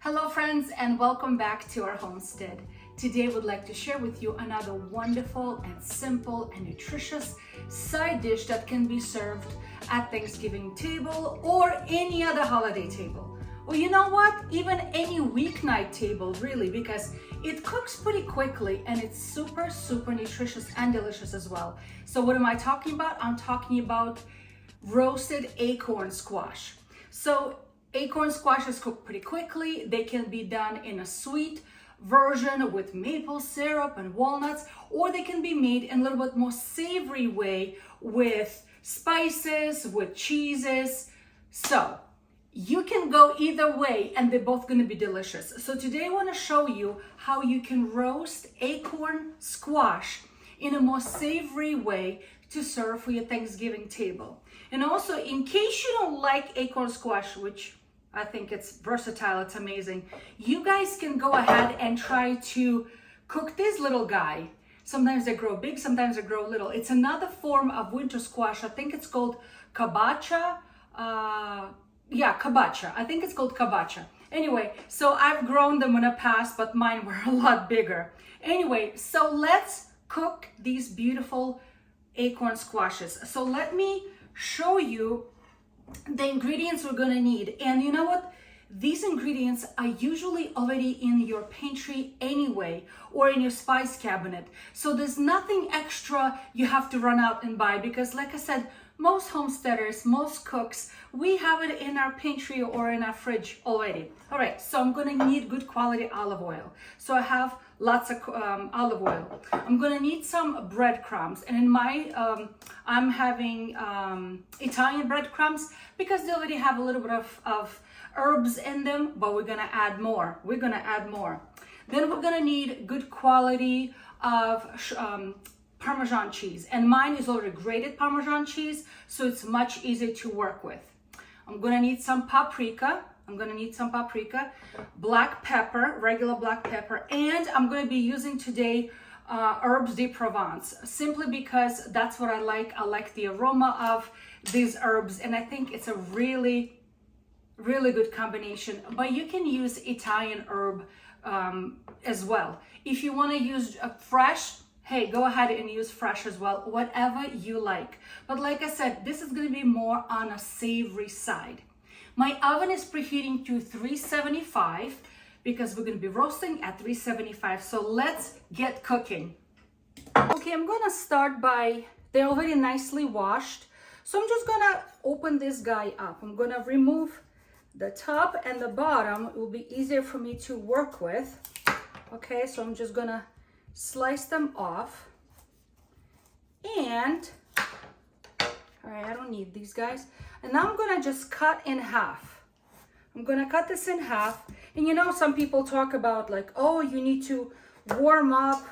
Hello friends, and welcome back to our homestead. Today we'd like to share with you another wonderful and simple and nutritious side dish that can be served at Thanksgiving table or any other holiday table. Or you know what? Even any weeknight table really, because it cooks pretty quickly and it's super nutritious and delicious as well. So what am I talking about? I'm talking about roasted acorn squash. So acorn squashes cook pretty quickly. They can be done in a sweet version with maple syrup and walnuts, or they can be made in a little bit more savory way with spices, with cheeses. So you can go either way and they're both going to be delicious. So today I want to show you how you can roast acorn squash in a more savory way to serve for your Thanksgiving table. And also, in case you don't like acorn squash, which I think it's versatile, it's amazing, you guys can go ahead and try to cook this little guy. Sometimes they grow big, sometimes they grow little. It's another form of winter squash. I think it's called kabacha. Kabacha. I think it's called kabacha. Anyway, so I've grown them in the past, but mine were a lot bigger. Anyway, so let's cook these beautiful acorn squashes. So let me show you the ingredients we're gonna need. And you know what? These ingredients are usually already in your pantry anyway, or in your spice cabinet. So there's nothing extra you have to run out and buy, because like I said, most homesteaders, most cooks, we have it in our pantry or in our fridge already. All right, so I'm gonna need good quality olive oil. So I have lots of olive oil. I'm gonna need some breadcrumbs, and in my I'm having Italian breadcrumbs because they already have a little bit of herbs in them, but we're gonna add more. Then we're gonna need good quality of Parmesan cheese, and mine is already grated Parmesan cheese, so it's much easier to work with. I'm gonna need some paprika. Black pepper, regular black pepper, and I'm going to be using today herbs de Provence, simply because that's what I like. I like the aroma of these herbs, and I think it's a really good combination. But you can use Italian herb as well. If you want to use fresh, hey, go ahead and use fresh as well, whatever you like. But like I said, this is going to be more on a savory side. My oven is preheating to 375 because we're going to be roasting at 375. So let's get cooking. Okay, I'm going to start by, they're already nicely washed. So I'm just going to open this guy up. I'm going to remove the top and the bottom. It will be easier for me to work with. Okay, so I'm just going to slice them off. And, all right, I don't need these guys. And now I'm gonna just cut in half. I'm gonna cut this in half. And you know, some people talk about like, oh, you need to warm up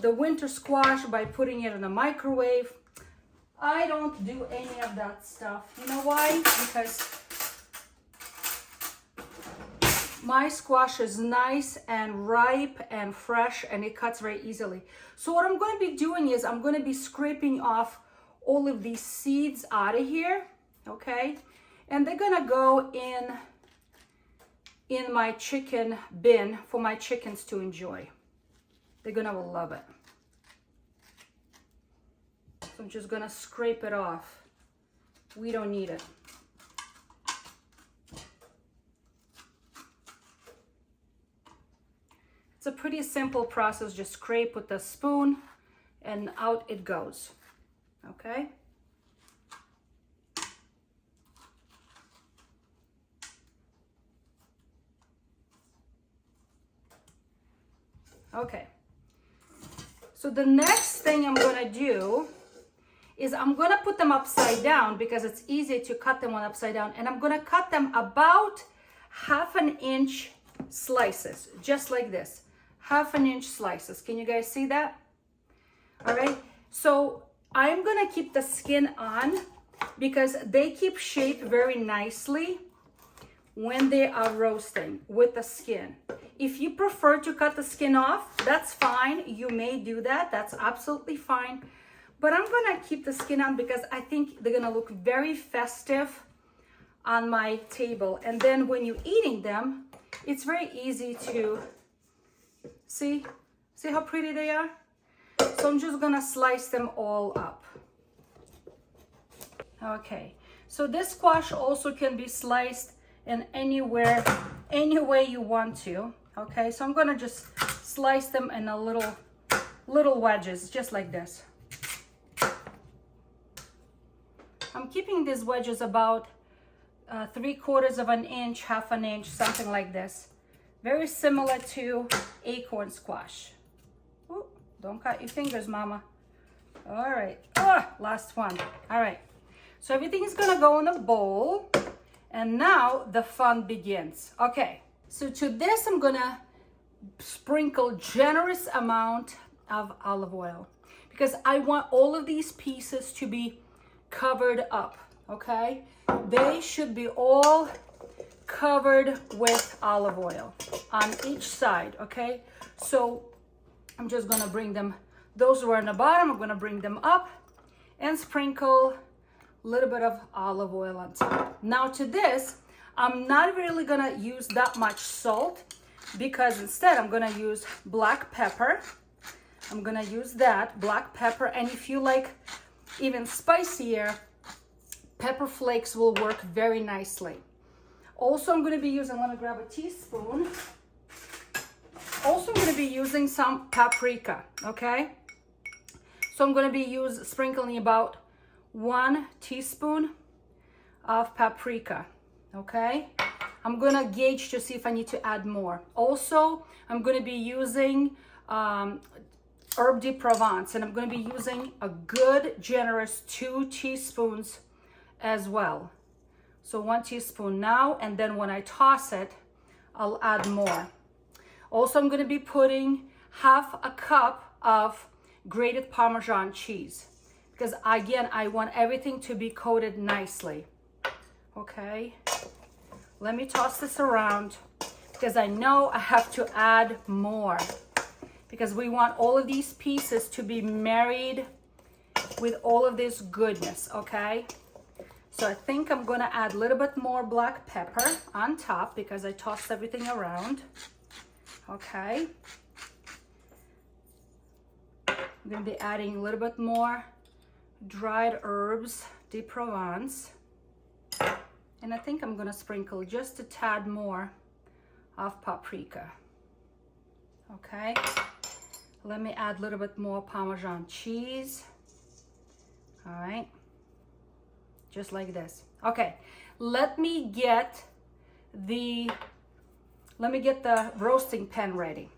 the winter squash by putting it in the microwave. I don't do any of that stuff. You know why? Because my squash is nice and ripe and fresh, and it cuts very easily. So what I'm gonna be doing is I'm gonna be scraping off all of these seeds out of here. Okay, and they're gonna go in my chicken bin for my chickens to enjoy. They're gonna love it. So I'm just gonna scrape it off. We don't need it. It's a pretty simple process. Just scrape with a spoon and out it goes. Okay. Okay, so the next thing I'm gonna do is I'm gonna put them upside down because it's easy to cut them on upside down, and I'm gonna cut them about 1/2 inch slices, just like this, 1/2 inch slices. Can you guys see that? All right, so I'm gonna keep the skin on because they keep shape very nicely when they are roasting with the skin. If you prefer to cut the skin off, that's fine. You may do that. That's absolutely fine. But I'm gonna keep the skin on because I think they're gonna look very festive on my table. And then when you're eating them, It's very easy to see how pretty they are. So I'm just gonna slice them all up. Okay, so this squash also can be sliced in any way you want to. Okay, so I'm gonna just slice them in a little wedges, just like this. I'm keeping these wedges about 3/4 of an inch, half an inch, something like this. Very similar to acorn squash. Ooh, don't cut your fingers, mama. All right, last one. All right, so everything is gonna go in a bowl, and now the fun begins. Okay, so to this I'm gonna sprinkle generous amount of olive oil because I want all of these pieces to be covered up. Okay, they should be all covered with olive oil on each side. Okay, so I'm just gonna bring them, those who are on the bottom, I'm gonna bring them up and sprinkle a little bit of olive oil on top. Now to this, I'm not really gonna use that much salt because instead I'm gonna use black pepper. I'm gonna use that black pepper, and if you like even spicier, pepper flakes will work very nicely. Also, I'm gonna be using, let me grab a teaspoon. Also, I'm gonna be using some paprika, okay? So I'm gonna be sprinkling about 1 teaspoon of paprika, okay? I'm gonna gauge to see if I need to add more. Also, I'm gonna be using herb de Provence, and I'm gonna be using a good, generous 2 teaspoons as well. So 1 teaspoon now, and then when I toss it, I'll add more. Also, I'm gonna be putting 1/2 cup of grated Parmesan cheese because again, I want everything to be coated nicely. Okay, let me toss this around because I know I have to add more because we want all of these pieces to be married with all of this goodness, okay? So I think I'm gonna add a little bit more black pepper on top because I tossed everything around, okay? I'm gonna be adding a little bit more dried herbs de Provence. And I think I'm gonna sprinkle just a tad more of paprika, okay? Let me add a little bit more Parmesan cheese, all right? Just like this. Okay, let me get the roasting pan ready.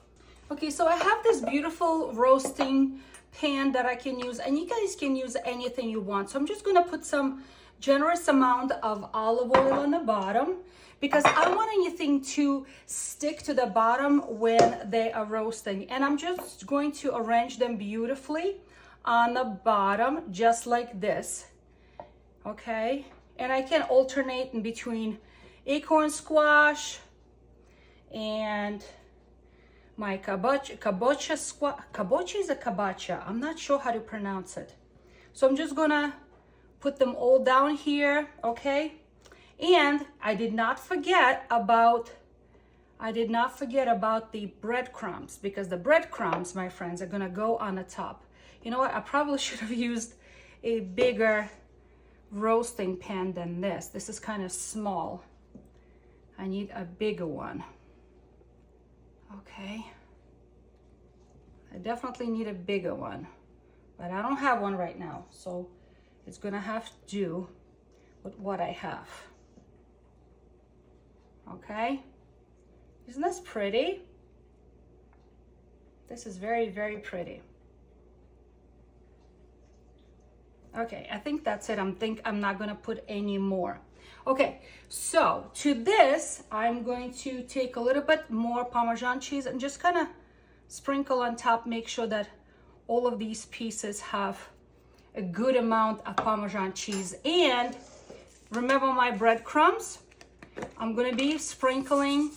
Okay, so I have this beautiful roasting pan that I can use, and you guys can use anything you want. So I'm just gonna put some generous amount of olive oil on the bottom because I don't want anything to stick to the bottom when they are roasting. And I'm just going to arrange them beautifully on the bottom, just like this. Okay, and I can alternate in between acorn squash and my kabocha squash. Kabocha is a kabocha. I'm not sure how to pronounce it. So I'm just gonna put them all down here, okay? And I did not forget about the breadcrumbs because the breadcrumbs, my friends, are gonna go on the top. You know what? I probably should have used a bigger roasting pan than this. This is kind of small. I need a bigger one. Okay. I definitely need a bigger one, but I don't have one right now. So it's gonna have to do with what I have. Okay. Isn't this pretty? This is very, very pretty. Okay, I think that's it. I'm not gonna put any more. Okay, so to this, I'm going to take a little bit more Parmesan cheese and just kind of sprinkle on top, make sure that all of these pieces have a good amount of Parmesan cheese. And remember my breadcrumbs? I'm gonna be sprinkling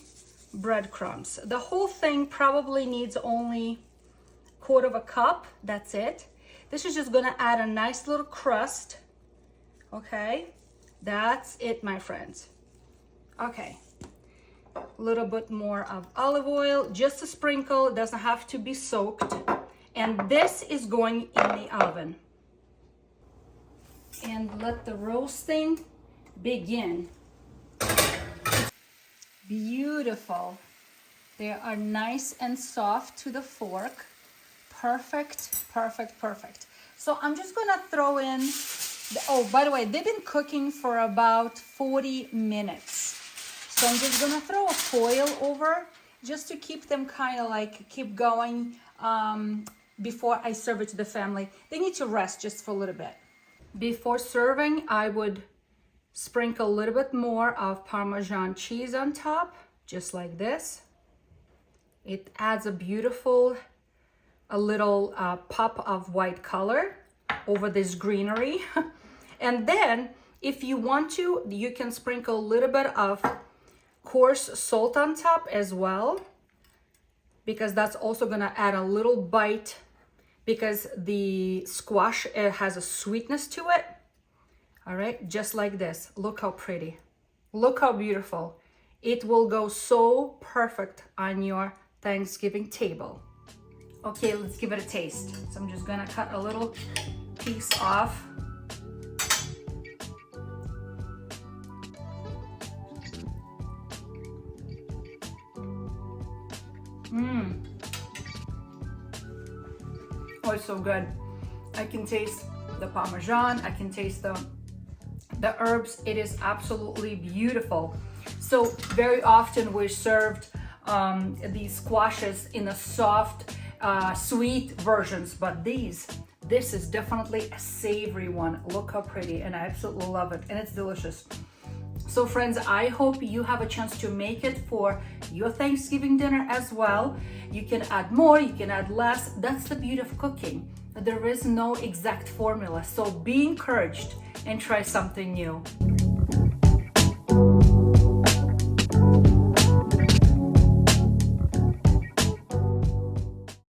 breadcrumbs. The whole thing probably needs only 1/4 cup, that's it. This is just gonna add a nice little crust, okay? That's it, my friends. Okay, A little bit more of olive oil, just a sprinkle, it doesn't have to be soaked. And this is going in the oven. And let the roasting begin. Beautiful. They are nice and soft to the fork. Perfect, perfect, perfect. So I'm just gonna throw in, oh, by the way, they've been cooking for about 40 minutes. So I'm just gonna throw a foil over just to keep them kind of like keep going before I serve it to the family. They need to rest just for a little bit. Before serving, I would sprinkle a little bit more of Parmesan cheese on top, just like this. It adds a beautiful, a little pop of white color over this greenery. And then if you want to, you can sprinkle a little bit of coarse salt on top as well, because that's also gonna add a little bite, because the squash has a sweetness to it. All right, just like this. Look how pretty. Look how beautiful. It will go so perfect on your Thanksgiving table. Okay, let's give it a taste. So I'm just gonna cut a little piece off. Oh, it's so good. I can taste the Parmesan, I can taste the herbs. It is absolutely beautiful. So very often we're served these squashes in a soft, sweet versions, but this is definitely a savory one. Look how pretty, and I absolutely love it, and it's delicious. So friends, I hope you have a chance to make it for your Thanksgiving dinner as well. You can add more, you can add less. That's the beauty of cooking. There is no exact formula. So be encouraged and try something new.